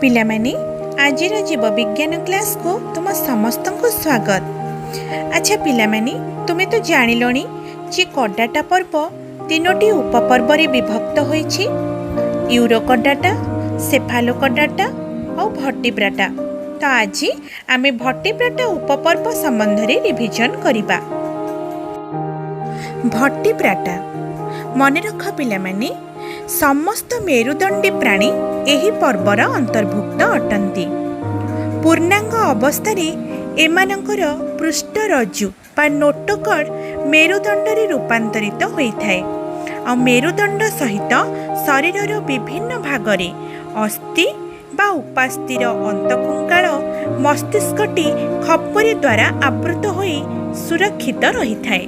पिलामाने आजिर जीव विज्ञान क्लास को तुम समस्त को स्वागत। अच्छा पिलामाने तुम्हें तो जानिलोनी जे कडाटा पर्व तीनोटी उपपर्व रे विभक्त होईछि, यूरोकडाटा, सेफालोकडाटा और भट्टिप्राटा। तो आज आमे भट्टिप्राटा उपपर्व संबंध रे रिविजन करिबा। भट्टिप्राटा मन रख पिलामाने समस्त मेरुदंडी प्राणी एही पर्वर अंतर्भुक्त अटंती। पूर्णांग अवस्था एमानंकर पृष्ठरज्जु बा नोटकड मेरुदंड रे रूपांतरित होइथाय। आ मेरुदंड सहित शरीरर विभिन्न भागरे अस्थि बा उपास्थिर अंतकुंकाल मस्तिष्कटी खपरी द्वारा आवृत होई सुरक्षित रहिथाय।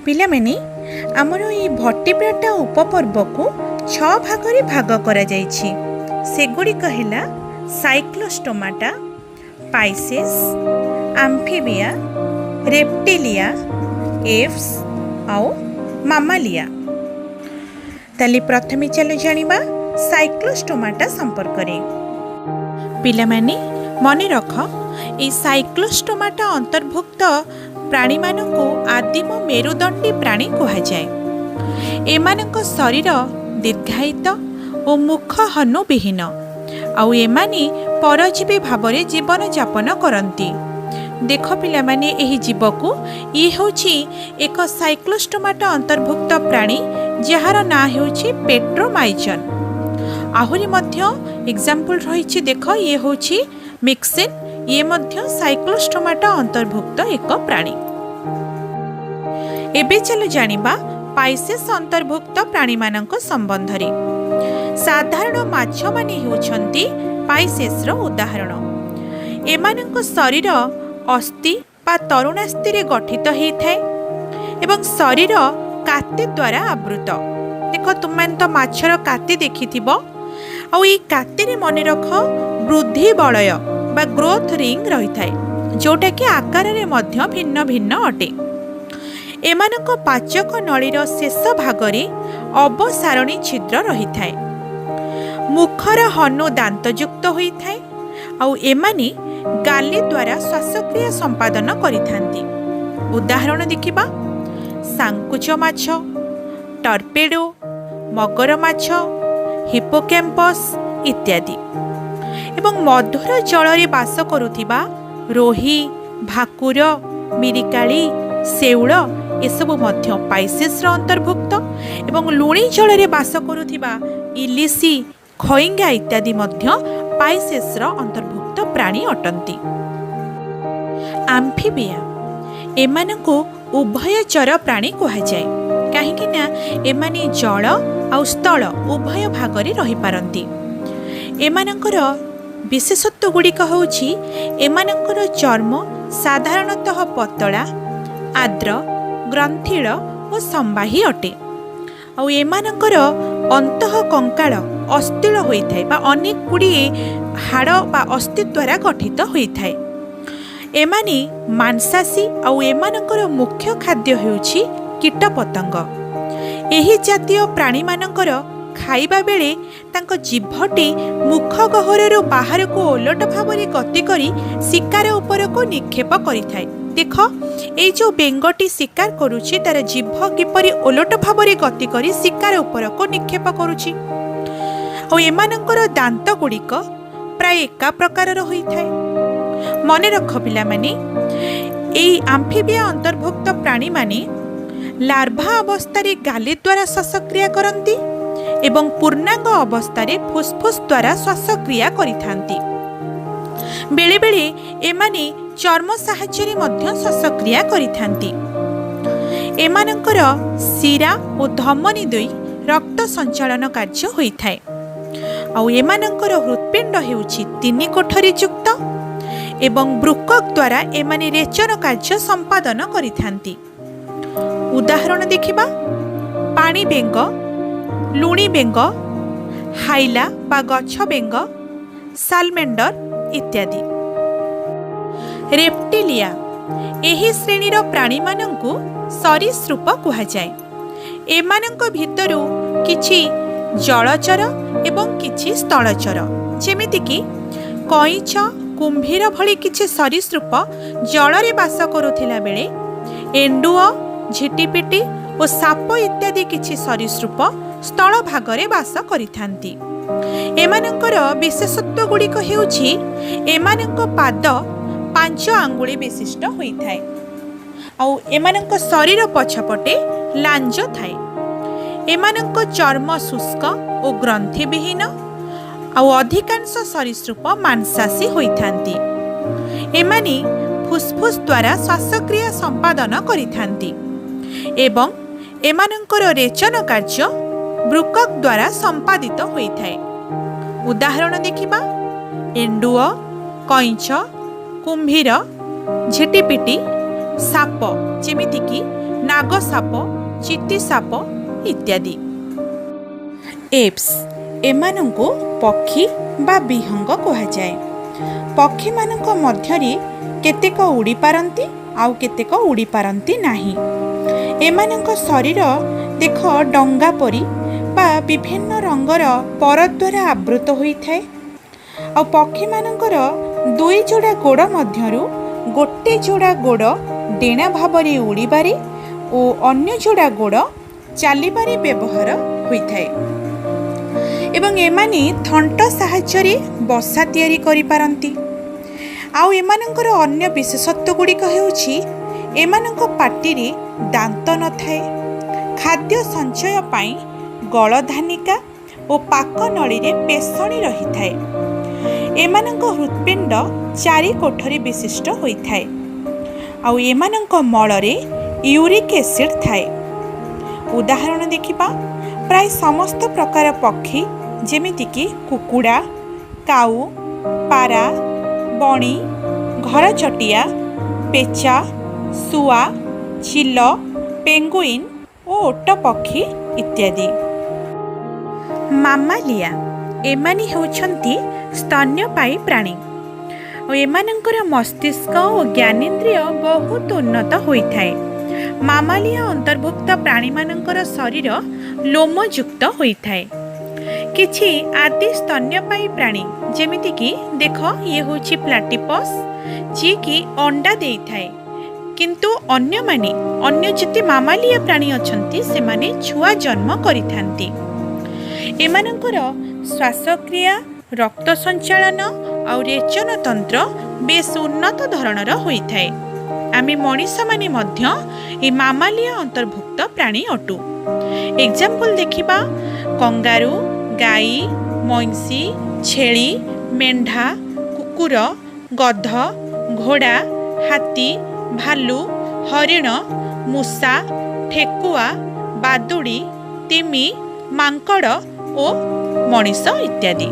पिलामाने आमर ये भट्टिप्राटा उपपर्व को 6 भागरे भाग करा जायछि। सेगुड़िक हेला साइक्लोस्टोमाटा, पाइसेस, आम्फिबिया, रेप्टिलिया, एव्स आउ मामालिया। ताली प्रथमे चलो जानिबा साइक्लोस्टोमाटा संपर्क रे। पिलामाने मने रख ए साइक्लोस्टोमाटा अंतर्भुक्त प्राणी मानकु आदिम मेरुदंडी प्राणी कहा जाए। एमानक शरीर दीर्घायित और मुख हनु विहीन आउ एमाने परजीवी भावरे जीवन यापन करती। देख पिलामाने एही जीव को ये होछि एक साइक्लोस्टोमाटा अंतर्भुक्त प्राणी जार ना होछि पेट्रोमाइजन। आहुरी मध्य एग्जांपल रहिछि। देख ये होछि मिक्सिन, ये मध्य साइक्लोस्टोमाटा अंतर्भुक्त एक प्राणी। एबे चलो जानिबा पाइसेस अंतर्भुक्त प्राणी मानक संबंध रे। साधारण माछ माने हेउछंती पाइसेस रो उदाहरण। एमानक शरीर अस्थि बा तरुणास्थि रे गठित हेइथाय एवं शरीर काति द्वारा आवृत। देखो तुमन तो माछर काति देखिथिबो। आ ई काति रे मने रख वृद्धि बलय बा ग्रोथ रिंग रहिथाय, जोटा कि आकार रे मध्य भिन्न भिन्न अटे। एमानक पाचक नळीर शेष भागरे अवसारणी छिद्र रहिथाय। मुखर हनु दांतयुक्त होइथाय आउ एमाने गाली द्वारा श्वासक्रिया संपादन करिथांती। उदाहरण देखिबा सांकुच माछ, टर्पेडो, मगर माछ, हिपोकैम्पस इत्यादि। एवं मधुर जल रे बास करुथिबा रोही, भाकुर, मिरिकाली, शेउळ एसबु मध्य पाइसेस अंतर्भुक्त। एवं लुणी जल रे बास करुथिबा इलिसी, खइंगा इत्यादि मध्य पाइसेस अंतर्भुक्त प्राणी अटंती। आम्फिबिया एमानकु उभयचर प्राणी कहा जाए, काहेकि ना एमाने जल आउ स्थल उभय भागरे रहि पारंती। एमानकर विशेषत्व गुड़िक होछि एमानकर चर्म साधारणतः पतला, आर्द्र, ग्रंथिल और संवाही अटे। आउ एमानकर अंतः कंकाल अस्थिल होइथाय बा अनेक गुड़िए हाड़ बा अस्थि द्वारा गठित होइथाय। एमाने मांसाशी आउ एमानकर मुख्य खाद्य हेउछि कीटपतंग। एही जातीय प्राणी मानकर खाइबा बेले तांको जिभटी मुख गहररु बाहर को ओलट भावरे गति करी शिकार उपर को निक्षेप करिथाय। देख ए जो बेंगटी शिकार करुछि तार जिभ किपरि ओलट भावरे गति करी शिकार उपर को निक्षेप करुछि। आ एमानकर दांत गुड़िक प्राय एका प्रकार होइथाय। मने रख पिला माने एई आम्फिबिया अंतर्भुक्त प्राणी माने लार्भा अवस्था रे गाली द्वारा श्वासक्रिया करंती एवं पूर्णांग अवस्था रे फुसफुस द्वारा श्वासक्रिया करिथांती। बेले बेले एमाने चर्म साहाय्य मध्य श्वासक्रिया करिथांती। एमानकर शिरा और धमनी दुई रक्त संचालन कार्य होइथाय। आ एमानकर हृत्पिंड हेउछि 3 कोठरी युक्त एवं वृक्क द्वारा एमाने रेचन कार्य संपादन करिथांती। उदाहरण देखिबा पानी बेंग, लुणी बेंग, हाइला बा गछ बेंग, सालमेंडर इत्यादि। रेप्टिलिया एही श्रेणीर प्राणी मानंकु सरीसृप कहा जाए। एमानंक भितरु किछि जलचर एवं किछि स्थलचर ଯେମିତିକି କଇଁଛ, କୁମ୍ଭୀର ଭଳି କିଛି ସରୀସୃପ ଜଳରେ ବାସ କରୁଥିଲା ବେଳେ ଏଣ୍ଡୁଅ, ଝିଟିପିଟି ଓ ସାପ ଇତ୍ୟାଦି କିଛି ସରୀସୃପ ସ୍ଥଳ ଭାଗରେ ବାସ କରିଥାନ୍ତି। ଏମାନଙ୍କର ବିଶେଷତ୍ୱ ଗୁଡ଼ିକ ହେଉଛି ଏମାନଙ୍କ ପାଦ 5 ଆଙ୍ଗୁଳି ବିଶିଷ୍ଟ ହୋଇଥାଏ ଆଉ ଏମାନଙ୍କ ଶରୀର ପଛପଟେ ଲାଞ୍ଜ ଥାଏ। ଏମାନଙ୍କ ଚର୍ମ ଶୁଷ୍କ ଓ ଗ୍ରନ୍ଥିବିହୀନ ଆଉ ଅଧିକାଂଶ ସରୀସୃପ ମାଂସାଶୀ ହୋଇଥାନ୍ତି। ଏମାନେ ଫୁସ୍ଫୁସ୍ ଦ୍ୱାରା ଶ୍ୱାସକ୍ରିୟା ସମ୍ପାଦନ କରିଥାନ୍ତି ଏବଂ ଏମାନଙ୍କର ରେଚନ କାର୍ଯ୍ୟ ବୃକକ୍ ଦ୍ୱାରା ସମ୍ପାଦିତ ହୋଇଥାଏ। ଉଦାହରଣ ଦେଖିବା, ଏଣ୍ଡୁଅ, କଇଁଛ, କୁମ୍ଭୀର, ଝିଟିପିଟି, ସାପ ଯେମିତିକି ନାଗସାପ, ଚିତିସାପ ଇତ୍ୟାଦି। ଏପ୍ସ ଏମାନଙ୍କୁ ପକ୍ଷୀ ବା ବିହଙ୍ଗ କୁହାଯାଏ। ପକ୍ଷୀମାନଙ୍କ ମଧ୍ୟରେ କେତେକ ଉଡ଼ିପାରନ୍ତି ଆଉ କେତେକ ଉଡ଼ିପାରନ୍ତି ନାହିଁ। ଏମାନଙ୍କ ଶରୀର ଦେଖ ଡଙ୍ଗା ପରି ବା ବିଭିନ୍ନ ରଙ୍ଗର ପର ଦ୍ୱାରା ଆବୃତ ହୋଇଥାଏ ଆଉ ପକ୍ଷୀମାନଙ୍କର 2 ଯୋଡ଼ା ଗୋଡ଼ ମଧ୍ୟରୁ ଗୋଟେ ଯୋଡ଼ା ଗୋଡ଼ ଡେଣା ଭାବରେ ଉଡ଼ିବାରେ ଓ ଅନ୍ୟ ଯୋଡ଼ା ଗୋଡ଼ ଚାଲିବାରେ ବ୍ୟବହାର ହୋଇଥାଏ ଏବଂ ଏମାନେ ଥଣ୍ଟ ସାହାଯ୍ୟରେ ବସା ତିଆରି କରିପାରନ୍ତି। ଆଉ ଏମାନଙ୍କର ଅନ୍ୟ ବିଶେଷତ୍ୱ ଗୁଡ଼ିକ ହେଉଛି ଏମାନଙ୍କ ପାଟିରେ ଦାନ୍ତ ନଥାଏ, ଖାଦ୍ୟ ସଞ୍ଚୟ ପାଇଁ ଗଳଧାନିକା ଓ ପାକ ନଳୀରେ ପେଷଣି ରହିଥାଏ। ଏମାନଙ୍କ ହୃତ୍ପିଣ୍ଡ 4 କୋଠରୀ ବିଶିଷ୍ଟ ହୋଇଥାଏ ଆଉ ଏମାନଙ୍କ ମଳରେ ୟୁରିକ୍ ଏସିଡ୍ ଥାଏ। ଉଦାହରଣ ଦେଖିବା, ପ୍ରାୟ ସମସ୍ତ ପ୍ରକାର ପକ୍ଷୀ ଯେମିତିକି କୁକୁଡ଼ା, କାଉ, ପାରା, ବଣି, ଘରଚଟିଆ, ପେଚା, ଶୁଆ, ଚିଲ, ପେଙ୍ଗୁଇନ୍ ଓ ଓଟ ପକ୍ଷୀ ଇତ୍ୟାଦି। ମାମାଲିଆ ଏମାନେ ହେଉଛନ୍ତି ସ୍ତନ୍ୟପାୟୀ ପ୍ରାଣୀ ଓ ଏମାନଙ୍କର ମସ୍ତିଷ୍କ ଓ ଜ୍ଞାନେନ୍ଦ୍ରିୟ ବହୁତ ଉନ୍ନତ ହୋଇଥାଏ। ମାମାଲିଆ ଅନ୍ତର୍ଭୁକ୍ତ ପ୍ରାଣୀମାନଙ୍କର ଶରୀର ଲୋମଯୁକ୍ତ ହୋଇଥାଏ। କିଛି ଆଦି ସ୍ତନ୍ୟପାୟୀ ପ୍ରାଣୀ ଯେମିତିକି ଦେଖ, ଇଏ ହେଉଛି ପ୍ଲାଟିପସ୍ ଯିଏକି ଅଣ୍ଡା ଦେଇଥାଏ, କିନ୍ତୁ ଅନ୍ୟ ଯେତେ ମାମାଲିଆ ପ୍ରାଣୀ ଅଛନ୍ତି ସେମାନେ ଛୁଆ ଜନ୍ମ କରିଥାନ୍ତି। ଏମାନଙ୍କର ଶ୍ୱାସକ୍ରିୟା, ରକ୍ତ ସଞ୍ଚାଳନ ଆଉ ରେଚନ ତନ୍ତ୍ର ବେଶ୍ ଉନ୍ନତ ଧରଣର ହୋଇଥାଏ। ଆମେ ମଣିଷମାନେ ମଧ୍ୟ ଏ ମାମାଲିଆ ଅନ୍ତର୍ଭୁକ୍ତ ପ୍ରାଣୀ ଅଟୁ। ଏକ୍ଜାମ୍ପଲ୍ ଦେଖିବା, କଙ୍ଗାରୁ, ଗାଈ, ମଇଁଷି, ଛେଳି, ମେଣ୍ଢା, କୁକୁର, ଗଧ, ଘୋଡ଼ା, ହାତୀ, ଭାଲୁ, ହରିଣ, ମୂଷା, ଠେକୁଆ, ବାଦୁଡ଼ି, ତିମି, ମାଙ୍କଡ଼ ଓ ମଣିଷ ଇତ୍ୟାଦି।